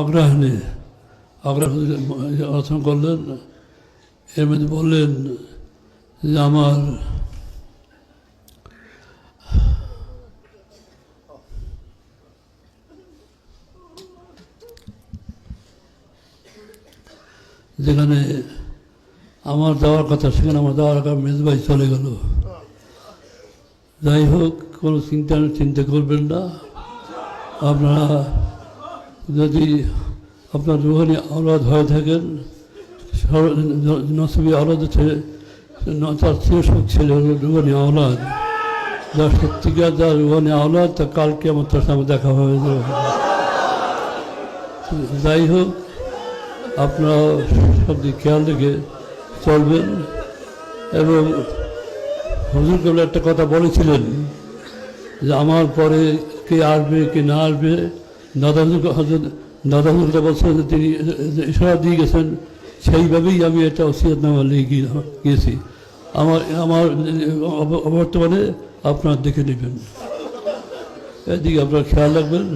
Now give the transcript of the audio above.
আগ্রাহী রচনা করলেন। এর মধ্যে বললেন যে আমার যেখানে আমার যাওয়ার কথা সেখানে আমার যাওয়ার আগে মেজবাই চলে গেল। যাই হোক, কোনো চিন্তা করবেন না। আপনারা যদি আপনার রুহানি আওলাদ হয়ে থাকেন, নসবি আওলাদ তার সুখ ছেলে হল রুহানি আওলাদ। যার সত্যিকার যার রুহানি আওলাদ তা কালকে আমার তার সামনে দেখা হয়ে যাবে। যাই হোক, আপনারা সব দিক খেয়াল রেখে চলবেন। এবং হুজুর কেবল একটা কথা বলেছিলেন যে আমার পরে কে আসবে কে না আসবে, দাদা হুজুরটা বলছেন যে তিনি ইশারা দিয়ে গেছেন, সেইভাবেই আমি এটা ওসিয়তনামা লিখে গিয়েছি। আমার বর্তমানে আপনারা দেখে নেবেন, এদিকে আপনারা খেয়াল রাখবেন।